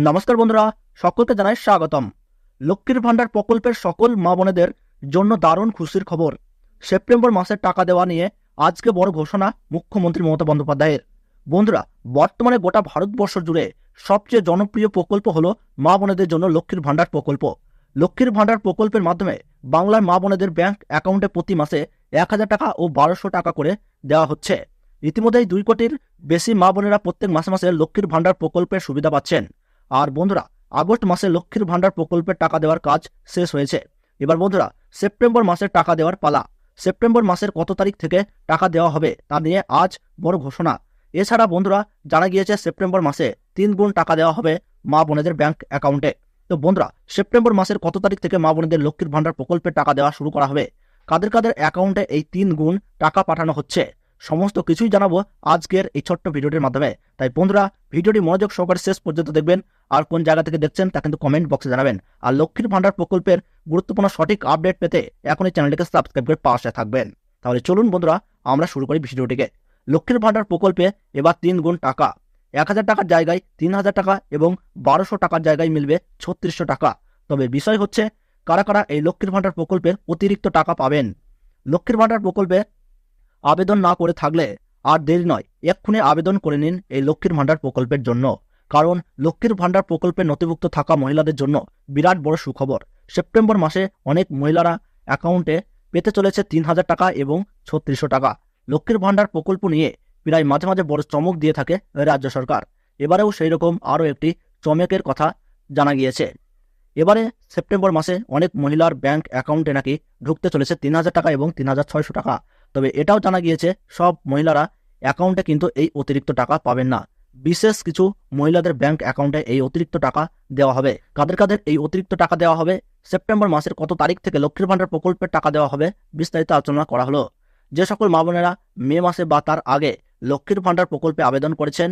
নমস্কার বন্ধুরা, সকলকে জানাই স্বাগতম। লক্ষ্মীর ভান্ডার প্রকল্পের সকল মা বোনেদের জন্য দারুণ খুশির খবর। সেপ্টেম্বর মাসের টাকা দেওয়া নিয়ে আজকে বড় ঘোষণা মুখ্যমন্ত্রী মমতা বন্দ্যোপাধ্যায়ের। বন্ধুরা, বর্তমানে গোটা ভারতবর্ষ জুড়ে সবচেয়ে জনপ্রিয় প্রকল্প হলো মা বোনেদের জন্য লক্ষ্মীর ভান্ডার প্রকল্প। লক্ষ্মীর ভান্ডার প্রকল্পের মাধ্যমে বাংলার মা বোনেদের ব্যাংক অ্যাকাউন্টে প্রতি মাসে 1,000 টাকা ও 1,200 টাকা করে দেওয়া হচ্ছে। ইতিমধ্যেই 2 কোটির বেশি মা বোনেরা প্রত্যেক মাসে মাসে লক্ষ্মীর ভান্ডার প্রকল্পের সুবিধা পাচ্ছেন। আর বন্ধুরা, আগস্ট মাসে লক্ষ্মীর ভান্ডার প্রকল্পের টাকা দেওয়ার কাজ শেষ হয়েছে। এবার বন্ধুরা, সেপ্টেম্বর মাসের টাকা দেওয়ার পালা। সেপ্টেম্বর মাসের কত তারিখ থেকে টাকা দেওয়া হবে তা নিয়ে আজ বড় ঘোষণা। এছাড়া বন্ধুরা, জানা গিয়েছে সেপ্টেম্বর মাসে 3 গুণ টাকা দেওয়া হবে মা বোনেদের ব্যাংক অ্যাকাউন্টে। তো বন্ধুরা, সেপ্টেম্বর মাসের কত তারিখ থেকে মা বোনেদের লক্ষ্মীর ভান্ডার প্রকল্পের টাকা দেওয়া শুরু করা হবে, কাদের কাদের অ্যাকাউন্টে এই 3 গুণ টাকা পাঠানো হচ্ছে, সমস্ত কিছুই জানাবো আজকের এই ছোট্ট ভিডিওটির মাধ্যমে। তাই বন্ধুরা, ভিডিওটি মনোযোগ সহকারে শেষ পর্যন্ত দেখবেন। আর কোন জায়গা থেকে দেখছেন তা কিন্তু কমেন্ট বক্সে জানাবেন। আর লক্ষ্মীর ভান্ডার প্রকল্পের গুরুত্বপূর্ণ সঠিক আপডেট পেতে এখনই চ্যানেলটিকে সাবস্ক্রাইব করে পাশে থাকবেন। তাহলে চলুন বন্ধুরা, আমরা শুরু করি ভিডিওটিকে। লক্ষ্মীর ভান্ডার প্রকল্পে এবার 3 গুণ টাকা। 1,000 টাকার জায়গায় 3,000 টাকা এবং 1,200 টাকার জায়গায় মিলবে 3600 টাকা। তবে বিষয় হচ্ছে, কারা কারা এই লক্ষ্মীর ভান্ডার প্রকল্পের অতিরিক্ত টাকা পাবেন। লক্ষ্মীর ভান্ডার প্রকল্পে আবেদন না করে থাকলে আর দেরি নয়, এক্ষুনি আবেদন করে নিন এই লক্ষ্মীর ভান্ডার প্রকল্পের জন্য। কারণ লক্ষ্মীর ভান্ডার প্রকল্পে নথিভুক্ত থাকা মহিলাদের জন্য বিরাট বড় সুখবর। সেপ্টেম্বর মাসে অনেক মহিলারা অ্যাকাউন্টে পেতে চলেছে 3,000 টাকা এবং 3600 টাকা। লক্ষ্মীর ভান্ডার প্রকল্প নিয়ে প্রায় মাঝে মাঝে বড় চমক দিয়ে থাকে রাজ্য সরকার। এবারেও সেই রকম আরও একটি চমকের কথা জানা গিয়েছে। এবারে সেপ্টেম্বর মাসে অনেক মহিলার ব্যাংক অ্যাকাউন্টে নাকি ঢুকতে চলেছে 3,000 টাকা এবং 3,600 টাকা। তবে এটাও জানা গিয়েছে, সব মহিলারা অ্যাকাউন্টে কিন্তু এই অতিরিক্ত টাকা পাবেন না। বিশেষ কিছু মহিলাদের ব্যাংক অ্যাকাউন্টে এই অতিরিক্ত টাকা দেওয়া হবে। কাদের কাদের এই অতিরিক্ত টাকা দেওয়া হবে, সেপ্টেম্বর মাসের কত তারিখ থেকে লক্ষ্মীর ভান্ডার প্রকল্পের টাকা দেওয়া হবে, বিস্তারিত আলোচনা করা হলো। যে সকল মা বোনেরা মে মাসে বা তার আগে লক্ষ্মীর ভান্ডার প্রকল্পে আবেদন করেছেন,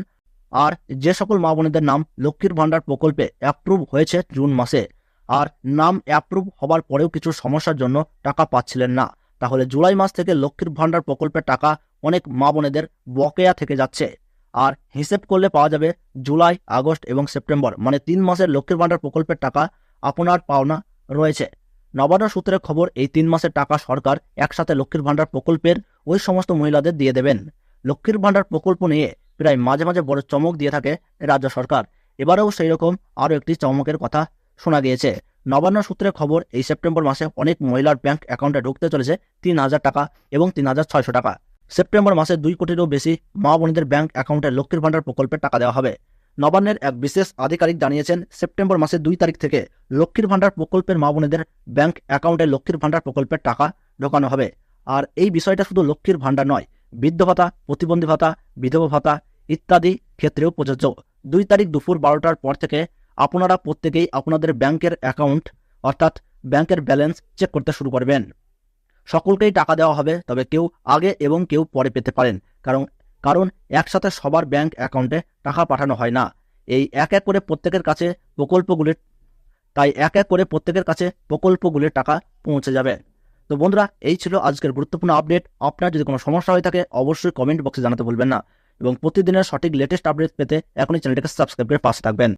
আর যে সকল মা বোনেদের নাম লক্ষ্মীর ভান্ডার প্রকল্পে অ্যাপ্রুভ হয়েছে জুন মাসে, আর নাম অ্যাপ্রুভ হবার পরেও কিছু সমস্যার জন্য টাকা পাচ্ছিলেন না, তাহলে জুলাই মাস থেকে লক্ষ্মীর ভান্ডার প্রকল্পের টাকা অনেক মা বোনেদের বকেয়া থেকে যাচ্ছে। আর হিসেব করলে পাওয়া যাবে জুলাই, আগস্ট এবং সেপ্টেম্বর, মানে 3 মাসের লক্ষ্মীর ভান্ডার প্রকল্পের টাকা আপনার পাওনা রয়েছে। নবান্ন সূত্রের খবর, এই 3 মাসের টাকা সরকার একসাথে লক্ষ্মীর ভান্ডার প্রকল্পের ওই সমস্ত মহিলাদের দিয়ে দেবেন। লক্ষ্মীর ভান্ডার প্রকল্প নিয়ে প্রায় মাঝে মাঝে বড় চমক দিয়ে থাকে রাজ্য সরকার। এবারেও সেই রকম আরও একটি চমকের কথা শোনা গিয়েছে। নবান্ন সূত্রের খবর, এই সেপ্টেম্বর মাসে অনেক মহিলার ব্যাংক অ্যাকাউন্টে ঢুকতে চলেছে 3,000 টাকা এবং 3,600 টাকা। সেপ্টেম্বর মাসে 2 কোটিরও বেশি মা বোনেদের ব্যাংক অ্যাকাউন্টে লক্ষ্মীর ভান্ডার প্রকল্পের টাকা দেওয়া হবে। নবান্নের এক বিশেষ আধিকারিক জানিয়েছেন, সেপ্টেম্বর মাসে 2 তারিখ থেকে লক্ষ্মীর ভান্ডার প্রকল্পের মা বোনেদের ব্যাংক অ্যাকাউন্টে লক্ষ্মীর ভান্ডার প্রকল্পের টাকা ঢোকানো হবে। আর এই বিষয়টা শুধু লক্ষ্মীর ভান্ডার নয়, বৃদ্ধ ভাতা, প্রতিবন্ধী ভাতা, বিধবা ভাতা ইত্যাদি ক্ষেত্রেও প্রযোজ্য। 2 তারিখ দুপুর 12টার পর থেকে আপনারা প্রত্যেকেই আপনাদের ব্যাংকের অ্যাকাউন্ট অর্থাৎ ব্যাংকের ব্যালেন্স চেক করতে শুরু করবেন। সকলকেই টাকা দেওয়া হবে, তবে কেউ আগে এবং কেউ পরে পেতে পারেন। কারণ একসাথে সবার ব্যাংক অ্যাকাউন্টে টাকা পাঠানো হয় না। এই এক এক করে প্রত্যেকের কাছে প্রকল্পগুলির টাকা পৌঁছে যাবে। তো বন্ধুরা, এই ছিল আজকের গুরুত্বপূর্ণ আপডেট। আপনার যদি কোনো সমস্যা হয়ে থাকে অবশ্যই কমেন্ট বক্সে জানাতে ভুলবেন না, এবং প্রতিদিনের সঠিক লেটেস্ট আপডেট পেতে এখনই চ্যানেলটিকে সাবস্ক্রাইব করে পাশে থাকবেন।